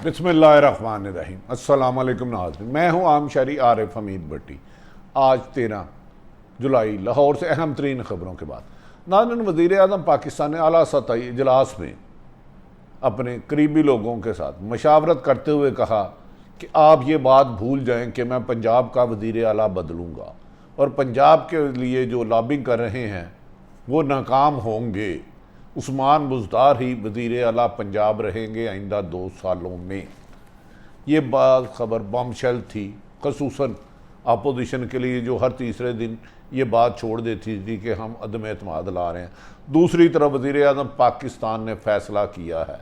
बिस्मिल्लाहिर्रहमानिर्रहीम। अस्सलाम वालेकुम नाज़रीन, मैं हूँ आम शहरी आरिफ हमीद भट्टी। आज 13 जुलाई लाहौर से अहम तरीन ख़बरों के बाद नाज़रीन, वज़ीर आज़म पाकिस्तान ने आला सतही इजलास में अपने करीबी लोगों के साथ मशावरत करते हुए कहा कि आप ये बात भूल जाएं कि मैं पंजाब का वज़ीर आला बदलूँगा और पंजाब के लिए जो लॉबिंग कर रहे हैं वो नाकाम होंगे। उस्मान बुज़दार ही वज़ीर आला पंजाब रहेंगे आइंदा 2 सालों में। ये बात खबर बमशेल थी, खसूसन अपोजिशन के लिए जो हर तीसरे दिन ये बात छोड़ देती थी कि हम अदम एतमाद ला रहे हैं। दूसरी तरफ वज़ीर आज़म पाकिस्तान ने फ़ैसला किया है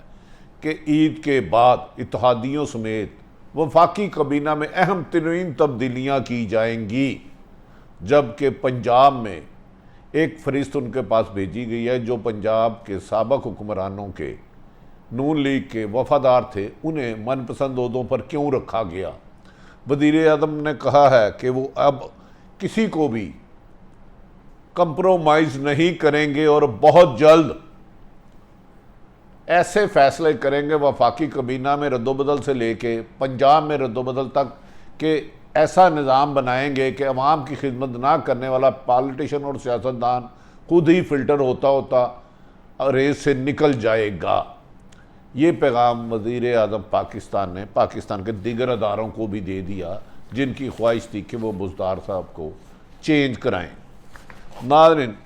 कि ईद के बाद इत्तेहादियों समेत वफाकी काबीना में अहम तरीन तब्दीलियाँ की जाएंगी, जबकि पंजाब में एक फ़रिस्त उनके पास भेजी गई है जो पंजाब के साबिक़ हुक्मरानों के नून लीग के वफ़ादार थे, उन्हें मनपसंद ओहदों पर क्यों रखा गया। वज़ीर आज़म ने कहा है कि वो अब किसी को भी कंप्रोमाइज़ नहीं करेंगे और बहुत जल्द ऐसे फ़ैसले करेंगे वफाकी काबीना में रद्दोबदल से लेके पंजाब में रद्दोबदल तक कि ऐसा निज़ाम बनाएंगे कि अवाम की खिदमत ना करने वाला पॉलिटिशियन और सियासतदान खुद ही फ़िल्टर होता होता रेस से निकल जाएगा। ये पैगाम वज़ीर आज़म पाकिस्तान ने पाकिस्तान के दीगर अदारों को भी दे दिया जिनकी ख्वाहिश थी कि वो बुज़दार साहब को चेंज कराएँ। नाज़रीन,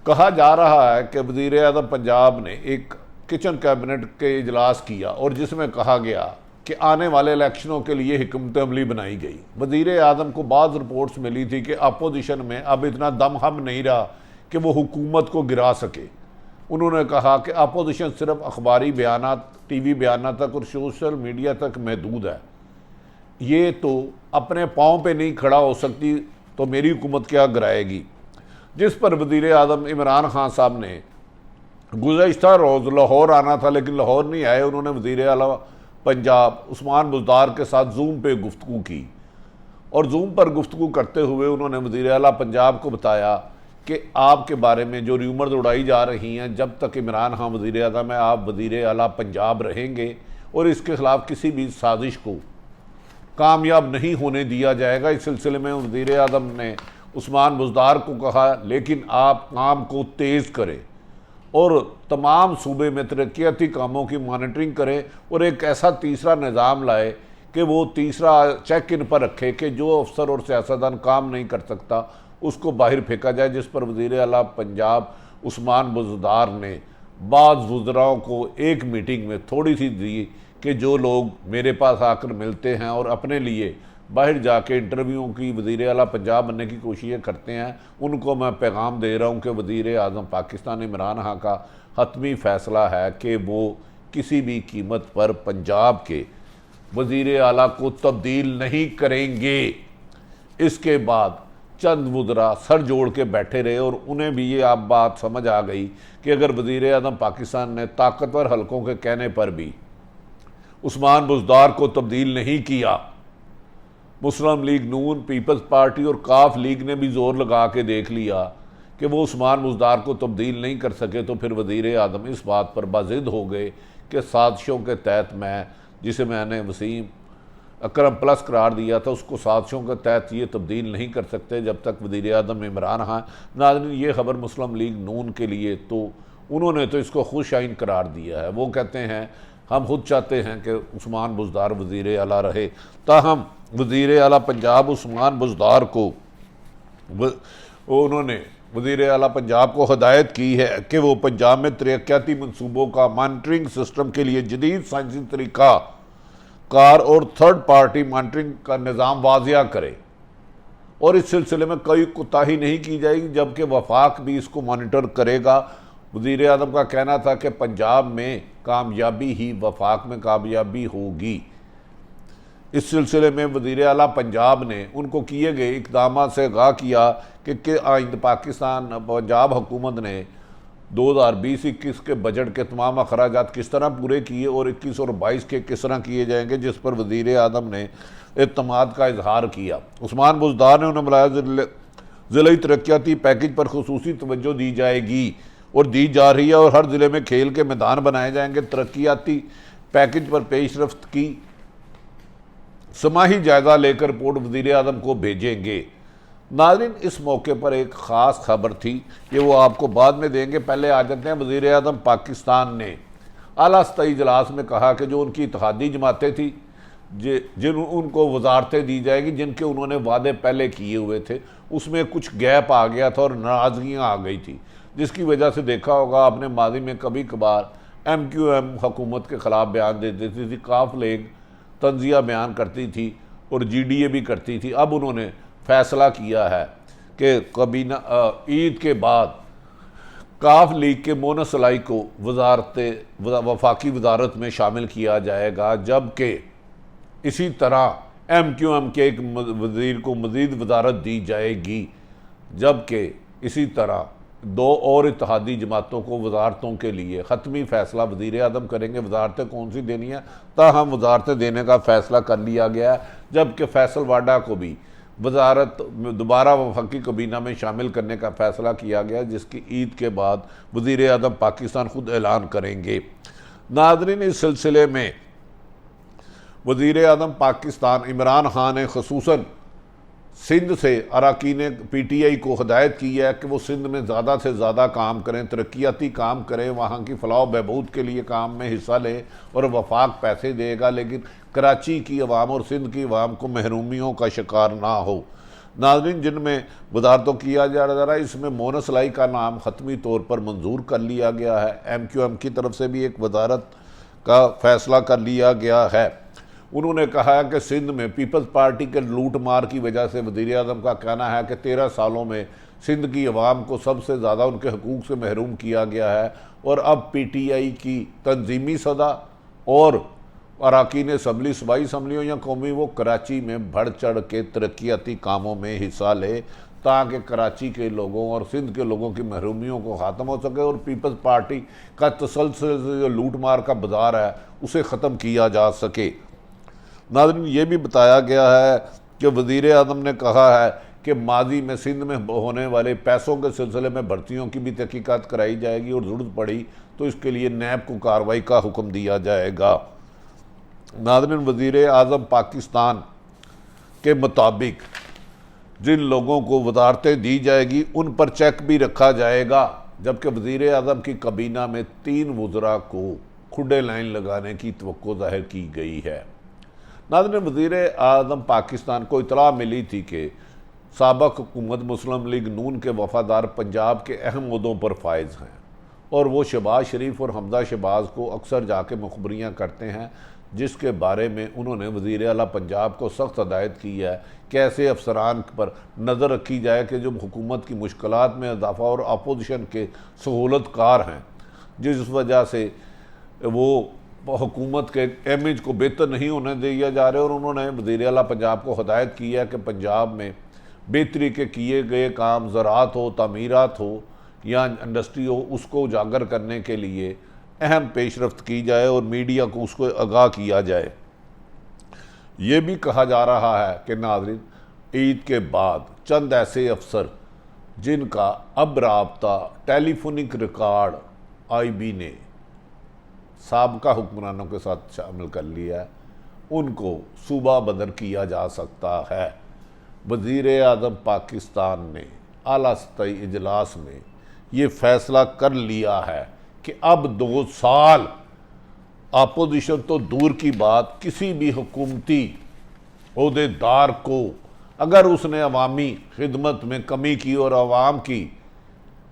कहा जा रहा है कि वज़ीर आज़म पंजाब ने एक किचन कैबिनेट के इजलास किया और जिसमें कहा गया कि आने वाले इलेक्शनों के लिए हिकमत अमली बनाई गई। वज़ीर आज़म को बाज़ रिपोर्ट्स मिली थी कि अपोजिशन में अब इतना दम हम नहीं रहा कि वो हुकूमत को गिरा सके। उन्होंने कहा कि अपोजिशन सिर्फ अखबारी बयानात, टीवी बयानात तक और सोशल मीडिया तक महदूद है। ये तो अपने पाँव पे नहीं खड़ा हो सकती तो मेरी हुकूमत क्या गिराएगी। जिस पर वज़ीर आज़म इमरान खान साहब ने गुज़श्ता रोज़ लाहौर आना था लेकिन लाहौर नहीं आए। उन्होंने वज़ीर आला पंजाब उस्मान बुज़दार के साथ जूम पे गुफ्तगू की और जूम पर गुफ्तगू करते हुए उन्होंने वज़ीर आला पंजाब को बताया कि आपके बारे में जो र्यूमर्स उड़ाई जा रही हैं, जब तक इमरान खान वज़ीर आज़म है आप वज़ीर आला पंजाब रहेंगे और इसके ख़िलाफ़ किसी भी साजिश को कामयाब नहीं होने दिया जाएगा। इस सिलसिले में वज़ीर आज़म ने उस्मान बुज़दार को कहा लेकिन आप काम को तेज़ करें और तमाम सूबे में तरक्याती कामों की मॉनिटरिंग करें और एक ऐसा तीसरा निज़ाम लाए कि वो तीसरा चेक इन पर रखे कि जो अफसर और सियासतदान काम नहीं कर सकता उसको बाहर फेंका जाए। जिस पर वज़ीर आला पंजाब उस्मान बुज़दार ने बाज़ वज़राओं को एक मीटिंग में थोड़ी सी दी कि जो लोग मेरे पास आकर मिलते हैं और अपने लिए बाहर जाके इंटरव्यूओं की वज़ीर आला पंजाब बनने की कोशिशें करते हैं, उनको मैं पैगाम दे रहा हूँ कि वज़ीर आज़म पाकिस्तान इमरान खान का हतमी फ़ैसला है कि वो किसी भी कीमत पर पंजाब के वज़ीर आला को तब्दील नहीं करेंगे। इसके बाद चंद वज़रा सर जोड़ के बैठे रहे और उन्हें भी ये अब बात समझ आ गई कि अगर वज़ीर आज़म पाकिस्तान ने ताकतवर हलकों के कहने पर भी उस्मान बुज़दार को तब्दील नहीं किया, मुस्लिम लीग नून, पीपल्स पार्टी और काफ लीग ने भी जोर लगा के देख लिया कि वो उस्मान बुज़दार को तब्दील नहीं कर सके, तो फिर वज़ीर आज़म इस बात पर बाज़िद हो गए कि साजिशों के तहत मैं, जिसे मैंने वसीम अकरम प्लस करार दिया था, उसको साजिशों के तहत ये तब्दील नहीं कर सकते जब तक वज़ीर आज़म इमरान खान। नाज़रीन, ये ख़बर मुस्लिम लीग नून के लिए तो उन्होंने तो इसको खुश आइन करार दिया है। वो कहते हैं हम खुद चाहते हैं कि उस्मान बुज़दार वज़ीर आला रहे, ताहम वज़ीर आला पंजाब उस्मान बुज़दार को उन्होंने वज़ीर आला पंजाब को हदायत की है कि वो पंजाब में तरक्याती मनसूबों का मॉनिटरिंग सिस्टम के लिए जदीद साइंसी तरीका कार और थर्ड पार्टी मॉनिटरिंग का निज़ाम वाज़िया करे और इस सिलसिले में कोई कोताही नहीं की जाएगी, जबकि वफाक भी इसको मॉनिटर करेगा। वज़ीर आज़म का कहना था कि पंजाब में कामयाबी ही वफाक में कामयाबी होगी। इस सिलसिले में वज़ीर आला पंजाब ने उनको किए गए इक़दाम से आगाह किया कि आइंद पाकिस्तान पंजाब हुकूमत ने 2020-21 के बजट के तमाम अखराजात किस तरह पूरे किए और 21 और 22 के किस तरह किए जाएंगे, जिस पर वज़ीर आज़म ने एतमाद का इजहार किया। उस्मान बुज़दार ने उन्हें बुलाया, ज़िले तरक्याती पैकेज पर खुसूसी तवज्जो दी जाएगी और दी जा रही है और हर ज़िले में खेल के मैदान बनाए जाएंगे, तरक्याती पैकेज पर पेशरफ्त की समाही जायजा लेकर रिपोर्ट वज़ीर आज़म को भेजेंगे। नाज़रीन, इस मौके पर एक ख़ास खबर थी, ये वो आपको बाद में देंगे। पहले आ जाते हैं, वज़ीर आज़म पाकिस्तान ने आला सतही इजलास में कहा कि जो उनकी इत्तेहादी जमातें थी, जिन उनको वजारतें दी जाएगी, जिनके उन्होंने वादे पहले किए हुए थे, उसमें कुछ गैप आ गया था और नाराज़गियाँ आ गई थी, जिसकी वजह से देखा होगा आपने माजी में कभी कभार MQM हुकूमत के ख़िलाफ़ बयान दे देती थी, काफ लीग तंजिया बयान करती थी और GDA भी करती थी। अब उन्होंने फ़ैसला किया है कि कबीना ईद के बाद काफ लीग के मोनस अलाई को वफाकी वजारत में शामिल किया जाएगा, जबकि इसी तरह MQM के एक वज़ीर को मज़ीद वजारत दी जाएगी, जबकि इसी तरह 2 और इत्तेहादी जमातों को वजारतों के लिए ख़त्मी फ़ैसला वज़ीर आज़म करेंगे। वजारतें कौन सी देनी है, ताहम वजारतें देने का फ़ैसला कर लिया गया है, जबकि फैसल वाडा को भी वजारत दोबारा वफाकी कबीना में शामिल करने का फ़ैसला किया गया, जिसकी ईद के बाद वज़ीर आज़म पाकिस्तान खुद ऐलान करेंगे। नाज़रीन, इस सिलसिले में वज़ीर आज़म पाकिस्तान इमरान खान ने खसूसन सिंध से अरकान PTI को हदायत की है कि वो सिंध में ज़्यादा से ज़्यादा काम करें, तरक्याती काम करें, वहाँ की फलाह बहबूद के लिए काम में हिस्सा लें और वफाक पैसे देगा, लेकिन कराची की अवाम और सिंध की अवाम को महरूमियों का शिकार ना हो। नाज़रीन, जिनमें वजारतों किया जा रहा है, इसमें मोनस अलाई का नाम हतमी तौर पर मंजूर कर लिया गया है। MQM की तरफ से भी एक वजारत का फ़ैसला कर लिया गया है। उन्होंने कहा है कि सिंध में पीपल्स पार्टी के लूट मार की वजह से वज़ीर आज़म का कहना है कि 13 सालों में सिंध की अवाम को सबसे ज़्यादा उनके हकूक़ से महरूम किया गया है और अब PTI की तंजीमी सदा और अरकान असम्बली, सूबाई असम्बलियों या कौमी, वो कराची में बढ़ चढ़ के तरक्याती कामों में हिस्सा ले, ताकि कराची के लोगों और सिंध के लोगों की महरूमियों को ख़त्म हो सके और पीपल्स पार्टी का तसलसल जो लूट मार का बाजार है उसे ख़त्म किया जा सके। नाज़रीन, ये भी बताया गया है कि वज़ीर आज़म ने कहा है कि माजी में सिंध में होने वाले पैसों के सिलसिले में भर्तियों की भी तहकीकात कराई जाएगी और ज़रूरत पड़ी तो इसके लिए नैब को कार्रवाई का हुक्म दिया जाएगा। नाज़रीन, वज़ीर आज़म पाकिस्तान के मुताबिक जिन लोगों को वजारतें दी जाएगी उन पर चेक भी रखा जाएगा, जबकि वज़ीर आज़म की कबीना में 3 वज़रा को खुडे लाइन लगाने की तवक्को ज़ाहिर की गई है। नाज़रीन, वज़ीर आज़म पाकिस्तान को इतला मिली थी कि साबक हुकूमत मुस्लिम लीग नून के वफ़ादार पंजाब के अहम ओहदों पर फायज़ हैं और वो शहबाज शरीफ और हमजा शहबाज को अक्सर जाके मुखबरियाँ करते हैं, जिसके बारे में उन्होंने वज़ीर आला पंजाब को सख्त हदायत की है कि ऐसे अफसरान पर नज़र रखी जाए कि जो हुकूमत की मुश्किलात में इजाफ़ा और अपोजिशन के सहूलतकार हैं, जिस वजह से वो हुकूमत के इमेज को बेहतर नहीं होने दिया जा रहे। और उन्होंने वज़ीर आला पंजाब को हदायत की है कि पंजाब में बेहतरी के किए गए काम, ज़राअत हो, तामीरात हो या इंडस्ट्री हो, उसको उजागर करने के लिए अहम पेशरफ्त की जाए और मीडिया को उसको आगाह किया जाए। ये भी कहा जा रहा है कि नाज़रीन, ईद के बाद चंद ऐसे अफसर जिनका अब राब्ता टेलीफोनिक रिकॉर्ड IB ने साबका हुक्मरानों के साथ शामिल कर लिया है, उनको सूबा बदर किया जा सकता है। वज़ीर आज़म पाकिस्तान ने आला सतही इजलास में ये फ़ैसला कर लिया है कि अब 2 साल अपोजिशन तो दूर की बात, किसी भी हुकूमती ओहदेदार को अगर उसने अवामी खिदमत में कमी की और अवाम की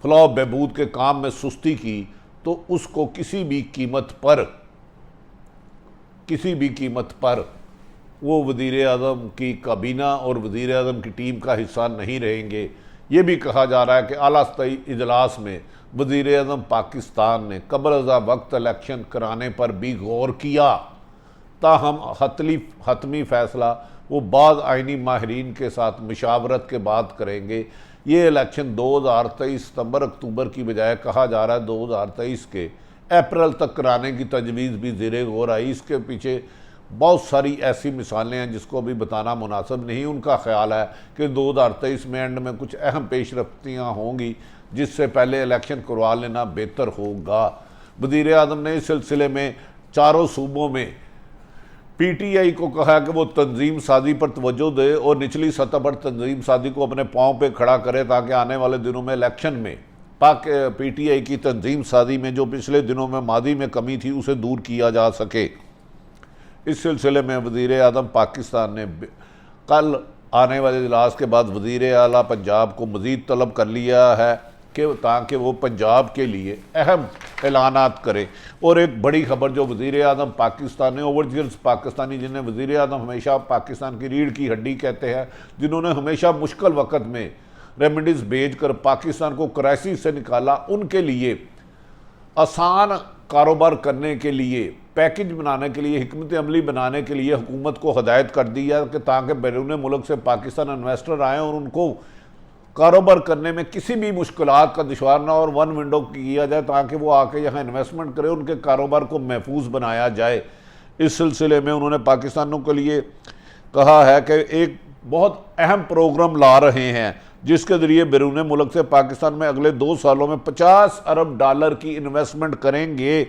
फलाह बहबूद के काम में सुस्ती की तो उसको किसी भी कीमत पर वो वज़ीर आज़म की काबीना और वज़ीर आज़म की टीम का हिस्सा नहीं रहेंगे। ये भी कहा जा रहा है कि आला सतही इजलास में वज़ीर आज़म पाकिस्तान ने कबल अज़ा वक्त इलेक्शन कराने पर भी गौर किया, ताहम हतमी फ़ैसला वो बाद आइनी माहिरीन के साथ मशावरत के बाद करेंगे। ये इलेक्शन 2023 सितंबर अक्टूबर की बजाय कहा जा रहा है 2023 के अप्रैल तक कराने की तजवीज़ भी ज़ेरे गौर आई। इसके पीछे बहुत सारी ऐसी मिसालें हैं जिसको अभी बताना मुनासिब नहीं। उनका ख्याल है कि 2023 में एंड में कुछ अहम पेशरफ्तियाँ होंगी जिससे पहले इलेक्शन करवा लेना बेहतर होगा। वज़ीर आज़म ने इस सिलसिले में चारों सूबों में पीटीआई को कहा कि वो तंजीम साजी पर तवज्जो दे और निचली सतह पर तंजीम साजी को अपने पाँव पे खड़ा करे ताकि आने वाले दिनों में इलेक्शन में पीटीआई की तंजीम साजी में जो पिछले दिनों में मादी में कमी थी उसे दूर किया जा सके। इस सिलसिले में वज़ीर आज़म पाकिस्तान ने कल आने वाले इजलास के बाद वज़ीर आला पंजाब को मज़ीद तलब कर लिया है कि ताकि वो पंजाब के लिए अहम ऐलानात करे। और एक बड़ी खबर जो वज़ीर आज़म पाकिस्तान ने ओवरसीज़ पाकिस्तानी, जिन्हें वज़ीर आज़म हमेशा पाकिस्तान की रीढ़ की हड्डी कहते हैं, जिन्होंने हमेशा मुश्किल वक़्त में रेमेडीज़ भेज कर पाकिस्तान को क्राइसिस से निकाला, उनके लिए आसान कारोबार करने के लिए, पैकेज बनाने के लिए, हिकमत अमली बनाने के लिए हुकूमत को हदायत कर दी है कि ताकि बैरून मुल्क से पाकिस्तान इन्वेस्टर आएँ और उनको कारोबार करने में किसी भी मुश्किलात का दुश्वार ना और वन विंडो किया जाए ताकि वो आके यहाँ इन्वेस्टमेंट करें, उनके कारोबार को महफूज बनाया जाए। इस सिलसिले में उन्होंने पाकिस्तानों के लिए कहा है कि एक बहुत अहम प्रोग्राम ला रहे हैं जिसके ज़रिए बैरून मुल्क से पाकिस्तान में अगले 2 सालों में 50 अरब डॉलर की इन्वेस्टमेंट करेंगे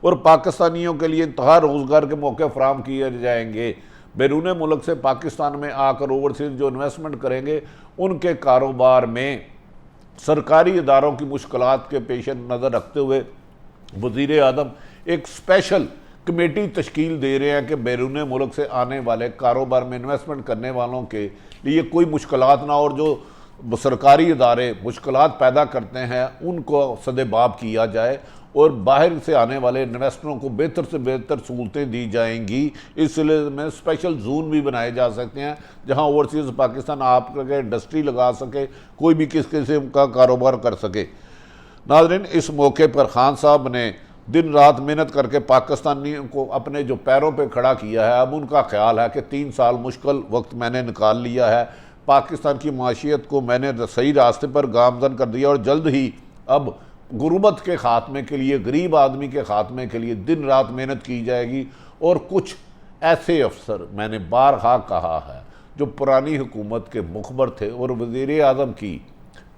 और पाकिस्तानियों के लिए इंतहा रोज़गार के मौके फराहम किए जाएंगे। बैरून मुल्क से पाकिस्तान में आकर ओवरसीज जो इन्वेस्टमेंट करेंगे उनके कारोबार में सरकारी इदारों की मुश्किलात के पेश नज़र रखते हुए वज़ीर आज़म एक स्पेशल कमेटी तश्कील दे रहे हैं कि बैरून मुल्क से आने वाले कारोबार में इन्वेस्टमेंट करने वालों के लिए कोई मुश्किलात ना, और जो सरकारी इदारे मुश्किलात पैदा करते हैं उनको सदेबाब किया जाए और बाहर से आने वाले इन्वेस्टरों को बेहतर से बेहतर सहूलतें दी जाएंगी। इस सिलसिले में स्पेशल जोन भी बनाए जा सकते हैं जहां ओवरसीज़ पाकिस्तान आप करके इंडस्ट्री लगा सके, कोई भी किस किस्म का कारोबार कर सके। नाज़रीन, इस मौके पर खान साहब ने दिन रात मेहनत करके पाकिस्तानियों को अपने जो पैरों पे खड़ा किया है। अब उनका ख्याल है कि 3 साल मुश्किल वक्त मैंने निकाल लिया है, पाकिस्तान की माशियत को मैंने सही रास्ते पर गामजन कर दिया और जल्द ही अब गुर्बत के ख़ात्मे के लिए, गरीब आदमी के ख़ात्मे के लिए दिन रात मेहनत की जाएगी। और कुछ ऐसे अफसर, मैंने बारहा कहा है, जो पुरानी हुकूमत के मुखबर थे और वज़ीर आज़म की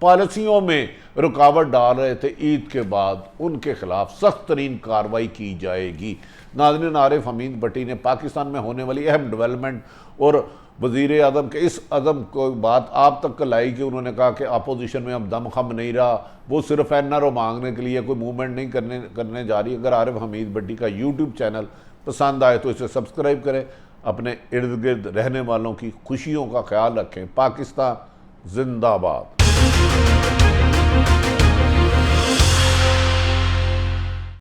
पॉलिसियों में रुकावट डाल रहे थे, ईद के बाद उनके खिलाफ सख्त तरीन कार्रवाई की जाएगी। नाज़रीन, आरिफ हमीद भट्टी ने पाकिस्तान में होने वाली अहम डेवलपमेंट और वज़ीर आज़म के इस अज़म को बात आप तक लाई कि उन्होंने कहा कि अपोजिशन में अब दम खम नहीं रहा, वो सिर्फ एनआरओ मांगने के लिए कोई मूवमेंट नहीं करने जा रही। अगर आरिफ हमीद भट्टी का यूट्यूब चैनल पसंद आए तो इसे सब्सक्राइब करें, अपने इर्द गिर्द रहने वालों की खुशियों का ख्याल रखें। पाकिस्तान जिंदाबाद।